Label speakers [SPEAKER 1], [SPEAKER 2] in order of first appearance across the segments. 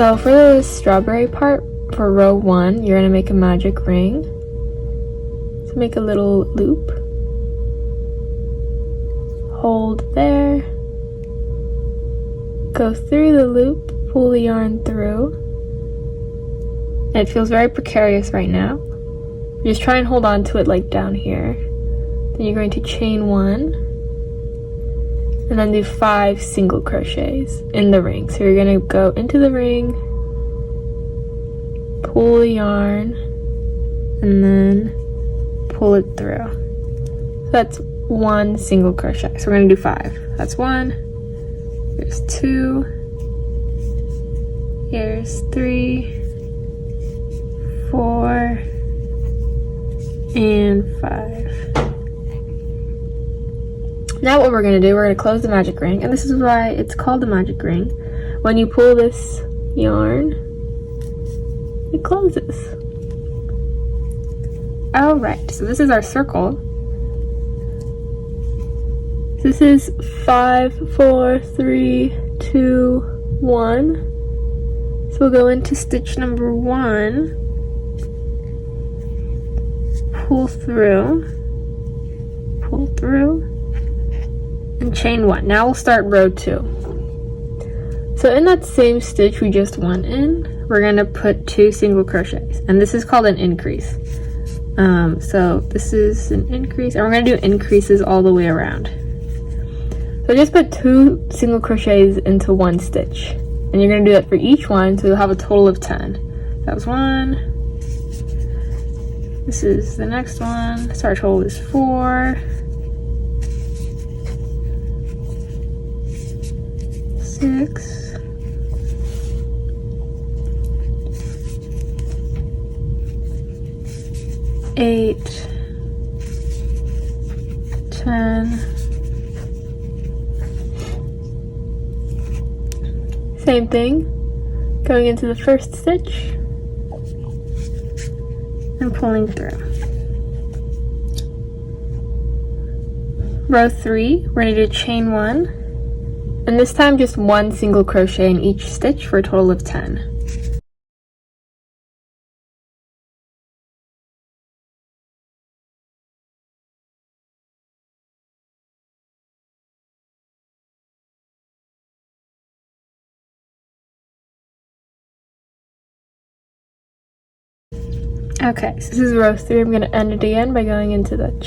[SPEAKER 1] So for the strawberry part, for row 1, you're going to make a magic ring. So make a little loop. Hold there. Go through the loop, pull the yarn through. And it feels very precarious right now. Just try and hold on to it like down here. Then you're going to chain 1. And then do 5 single crochets in the ring. So you're going to go into the ring, pull the yarn, and then pull it through. So that's 1 single crochet. So we're going to do 5. That's 1. Here's 2. Here's 3, 4, and 5. Now what we're going to do, we're going to close the magic ring, and this is why it's called the magic ring. When you pull this yarn, it closes. Alright, so this is our circle. This is 5, 4, 3, 2, 1. So we'll go into stitch number 1, pull through, and chain 1. Now we'll start row 2. So in that same stitch we just went in, we're going to put 2 single crochets, and this is called an increase. So this is an increase, and we're going to do increases all the way around. So just put 2 single crochets into 1 stitch, and you're going to do that for each one, so you'll have a total of 10. That was 1. This is the next one. So our total is 4. 6, 8, 10. Same thing, going into the first stitch and pulling through. Row 3, we're going to do chain 1, and this time just 1 single crochet in each stitch for a total of 10. Okay, so this is row 3. I'm going to end it again by going into that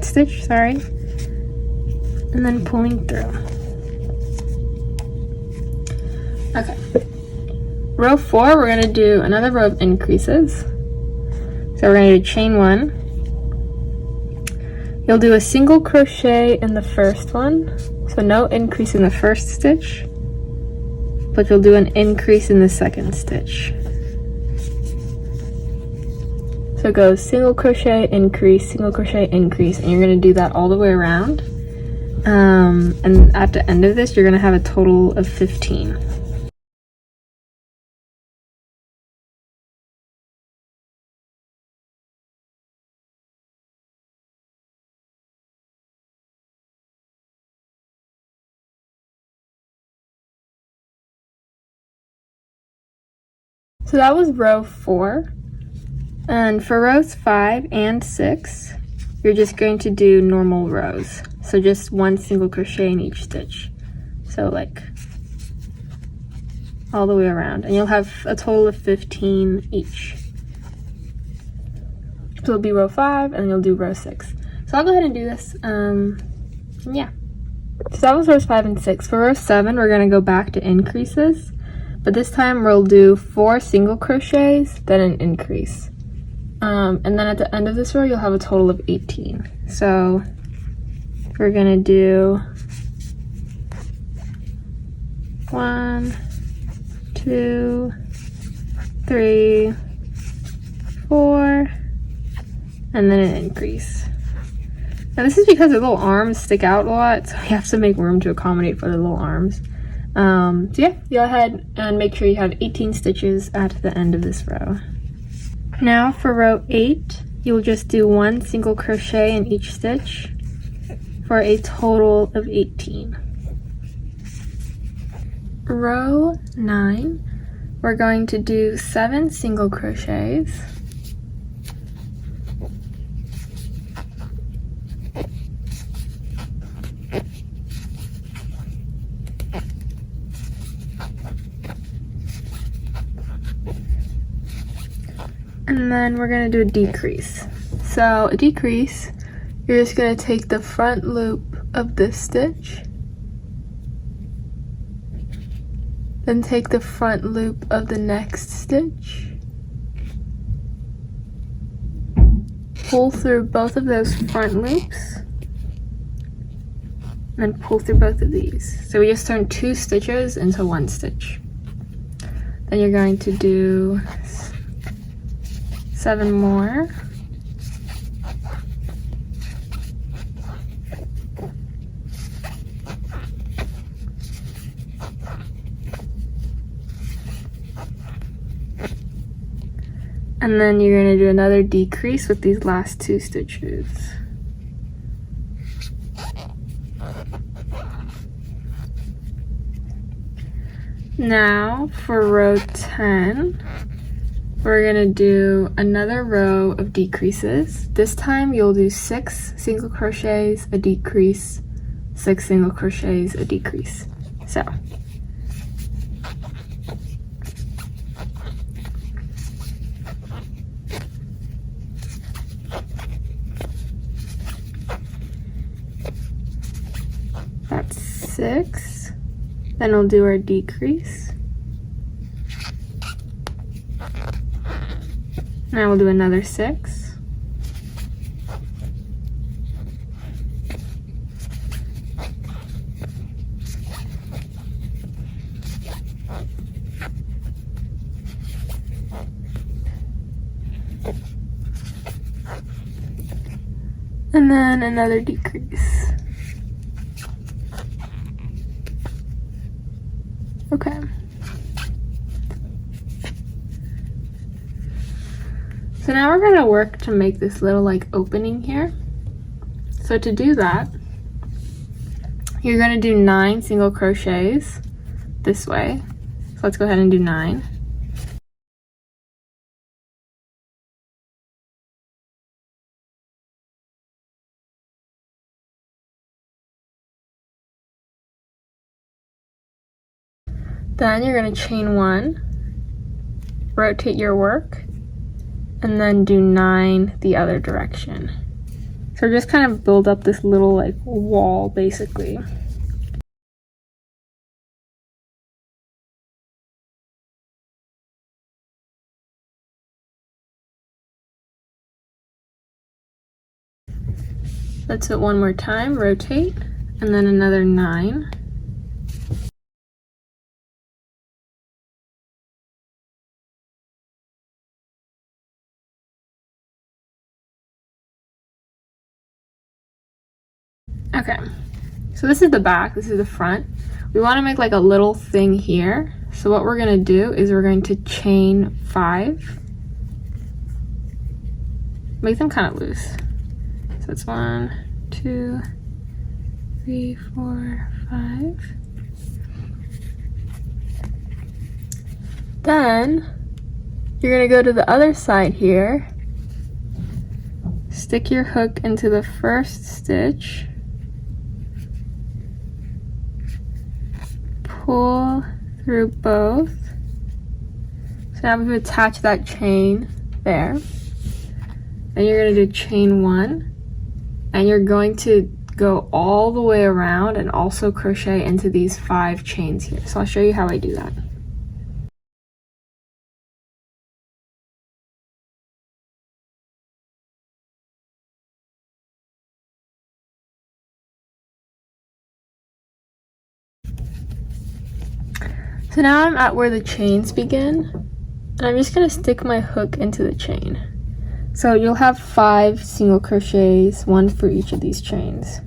[SPEAKER 1] stitch, and then pulling through. Okay, row 4, we're going to do another row of increases. So we're going to do chain 1. You'll do a single crochet in the first one, so no increase in the first stitch, but you'll do an increase in the second stitch. So it goes single crochet, increase, single crochet, increase, and you're going to do that all the way around. And at the end of this, you're going to have a total of 15. So that was row 4. And for rows 5 and 6, you're just going to do normal rows. So just 1 single crochet in each stitch. So like all the way around. And you'll have a total of 15 each. So it'll be row 5 and you'll do row 6. So I'll go ahead and do this. Yeah. So that was rows 5 and 6. For row 7, we're going to go back to increases. But this time we'll do 4 single crochets, then an increase. And then at the end of this row, you'll have a total of 18. So we're gonna do 1, 2, 3, 4, and then an increase. Now this is because the little arms stick out a lot, so you have to make room to accommodate for the little arms. So yeah, go ahead and make sure you have 18 stitches at the end of this row. Now for row 8, you'll just do 1 single crochet in each stitch for a total of 18. row 9, we're going to do 7 single crochets. And then we're going to do a decrease. So a decrease, you're just going to take the front loop of this stitch, then take the front loop of the next stitch, pull through both of those front loops, and then pull through both of these. So we just turned 2 stitches into 1 stitch. Then you're going to do 7 more. And then you're going to do another decrease with these last 2 stitches. Now for row 10, we're going to do another row of decreases. This time you'll do 6 single crochets, a decrease, 6 single crochets, a decrease. So that's 6. Then we'll do our decrease. Now we'll do another 6. And then another decrease. Okay. So now we're gonna work to make this little like opening here. So to do that, you're gonna do 9 single crochets this way. So let's go ahead and do 9. Then you're gonna chain 1, rotate your work, and then do 9 the other direction. So just kind of build up this little like wall basically. Let's do it one more time, rotate, and then another 9. Okay, so this is the back, this is the front. We want to make like a little thing here. So what we're going to do is we're going to chain 5. Make them kind of loose. So it's 1, 2, 3, 4, 5. Then you're going to go to the other side here. Stick your hook into the first stitch. Pull through both. So now we've attached that chain there. Then you're going to do chain 1, and you're going to go all the way around and also crochet into these 5 chains here. So I'll show you how I do that. So now I'm at where the chains begin, and I'm just going to stick my hook into the chain. So you'll have 5 single crochets, 1 for each of these chains.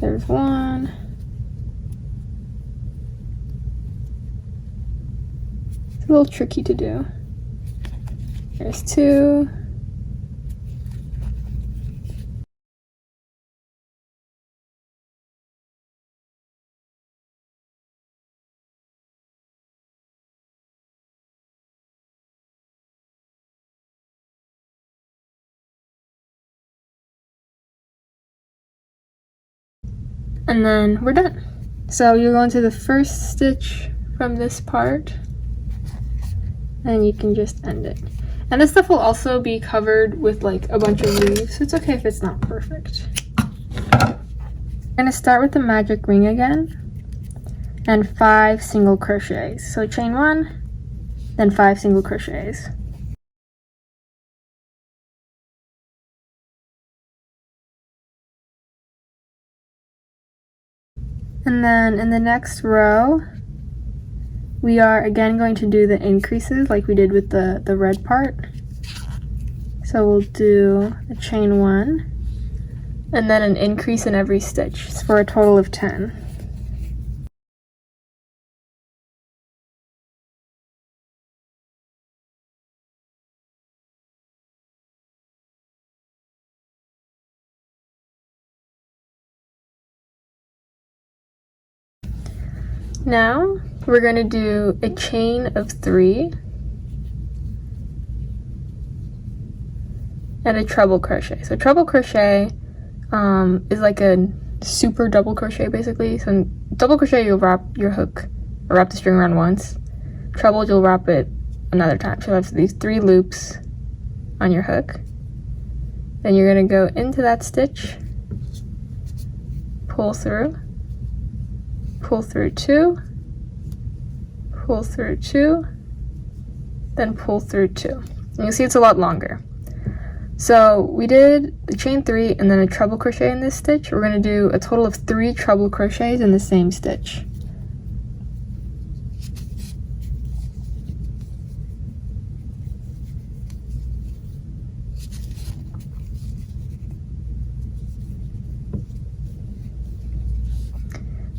[SPEAKER 1] There's 1. It's a little tricky to do. There's 2. and then we're done. So you're going to the first stitch from this part, and you can just end it. And this stuff will also be covered with like a bunch of leaves, so it's okay if it's not perfect. I'm gonna start with the magic ring again, and 5 single crochets. So chain 1, then 5 single crochets. And then in the next row, we are again going to do the increases like we did with the red part. So we'll do a chain 1, and then an increase in every stitch for a total of 10. Now we're going to do a chain of 3 and a treble crochet. So treble crochet is like a super double crochet basically. So in double crochet you'll wrap your hook or wrap the string around once. Treble you'll wrap it another time. So you have these 3 loops on your hook. Then you're going to go into that stitch, pull through 2, pull through 2, then pull through 2. And you'll see it's a lot longer. So we did the chain 3 and then a treble crochet in this stitch. We're going to do a total of 3 treble crochets in the same stitch.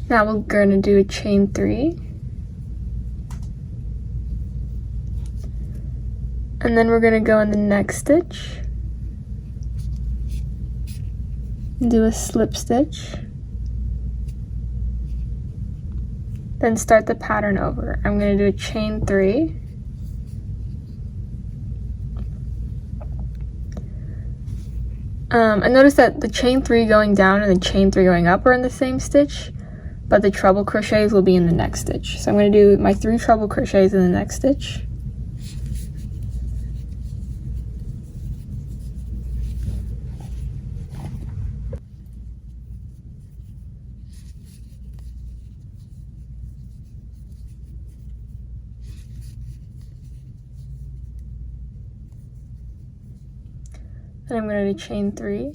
[SPEAKER 1] Now we're going to do a chain 3, and then we're going to go in the next stitch and do a slip stitch, then start the pattern over. I'm going to do a chain 3, and notice that the chain 3 going down and the chain 3 going up are in the same stitch, but the treble crochets will be in the next stitch. So I'm going to do my 3 treble crochets in the next stitch. Then I'm going to do chain 3.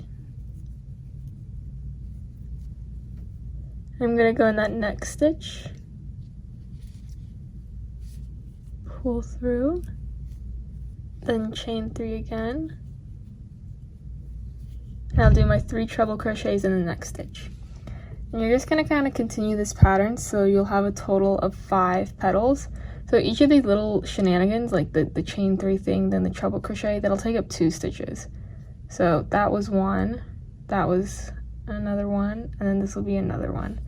[SPEAKER 1] I'm going to go in that next stitch, pull through, then chain 3 again, and I'll do my 3 treble crochets in the next stitch. And you're just going to kind of continue this pattern, so you'll have a total of 5 petals. So each of these little shenanigans, like the chain 3 thing, then the treble crochet, that'll take up 2 stitches. So that was one, that was another one, and then this will be another one,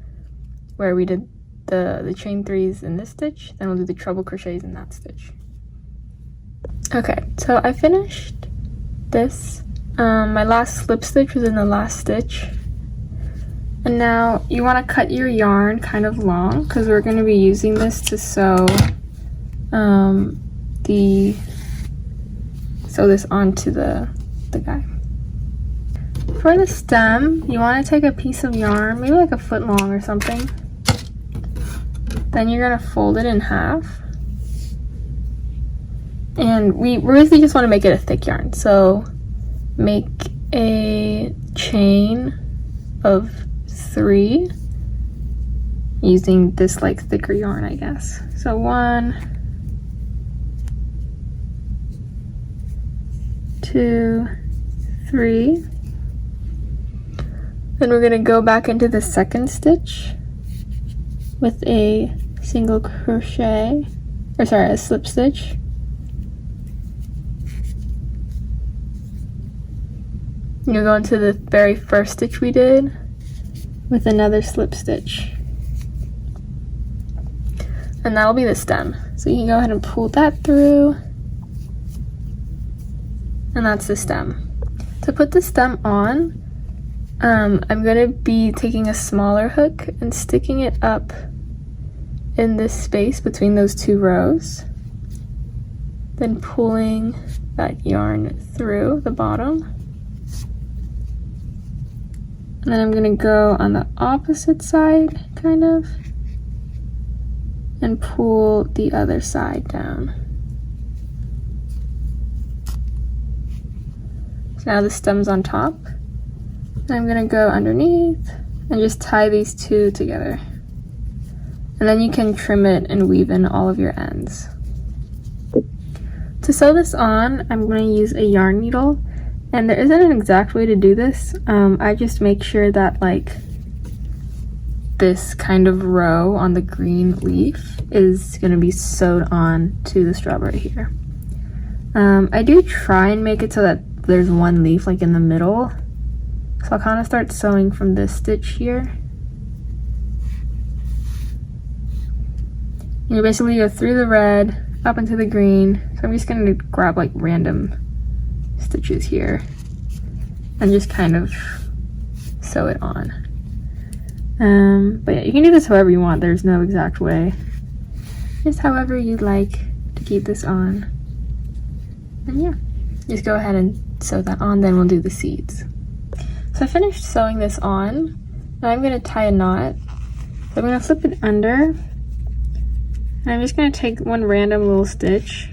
[SPEAKER 1] where we did the chain 3s in this stitch, then we'll do the treble crochets in that stitch. Okay, so I finished this. My last slip stitch was in the last stitch. And now you want to cut your yarn kind of long, because we're going to be using this to sew this onto the guy. For the stem, you want to take a piece of yarn, maybe like a foot long or something. Then you're going to fold it in half. And we really just want to make it a thick yarn. So make a chain of 3 using this like thicker yarn, I guess. So 1, 2, 3. Then we're going to go back into the second stitch with a single crochet, or sorry, a slip stitch. You'll go into the very first stitch we did with another slip stitch. And that'll be the stem. So you can go ahead and pull that through. And that's the stem. To put the stem on, I'm gonna be taking a smaller hook and sticking it up in this space between those two rows, then pulling that yarn through the bottom. And then I'm gonna go on the opposite side, kind of, and pull the other side down. So now the stem's on top. And I'm gonna go underneath and just tie these two together. And then you can trim it and weave in all of your ends. To sew this on, I'm going to use a yarn needle, and there isn't an exact way to do this. I just make sure that like this kind of row on the green leaf is going to be sewed on to the strawberry here. I do try and make it so that there's one leaf like in the middle. So I'll kind of start sewing from this stitch here. And you basically go through the red, up into the green. So I'm just going to grab like random stitches here and just kind of sew it on. But yeah, you can do this however you want. There's no exact way. Just however you'd like to keep this on. And yeah, just go ahead and sew that on, then we'll do the seeds. So I finished sewing this on. Now I'm going to tie a knot. So I'm going to flip it under. And I'm just going to take one random little stitch,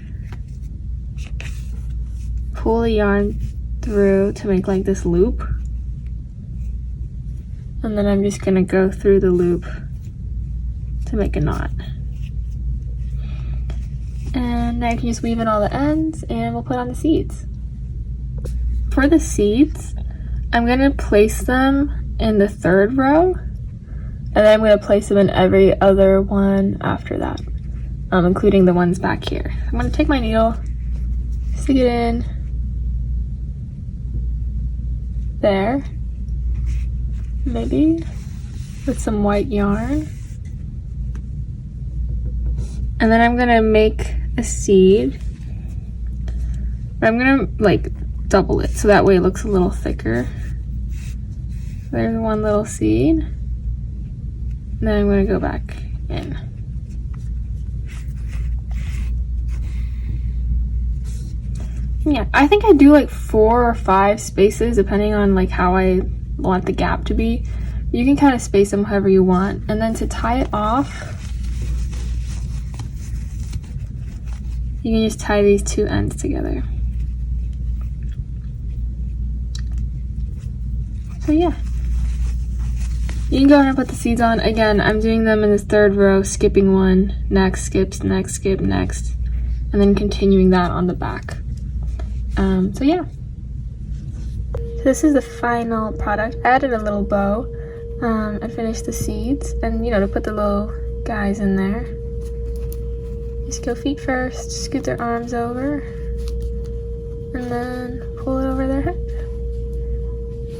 [SPEAKER 1] pull the yarn through to make like this loop, and then I'm just going to go through the loop to make a knot. And now I can just weave in all the ends and we'll put on the seeds. For the seeds, I'm going to place them in the third row, and then I'm going to place them in every other one after that. Including the ones back here. I'm going to take my needle, stick it in there, maybe with some white yarn, and then I'm going to make a seed, but I'm going to like double it so that way it looks a little thicker. There's one little seed, and then I'm going to go back in. Yeah, I think I do like 4 or 5 spaces depending on like how I want the gap to be. You can kind of space them however you want. And then to tie it off, you can just tie these two ends together. So yeah, you can go ahead and put the seeds on. Again, I'm doing them in this third row, skipping one, next, skips, next, skip, next, and then continuing that on the back. So yeah, so this is the final product. I added a little bow and finished the seeds, and you know, to put the little guys in there, just go feet first, scoot their arms over, and then pull it over their head.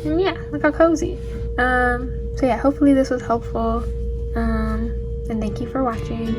[SPEAKER 1] And yeah, look how cozy. So yeah, hopefully this was helpful, and thank you for watching.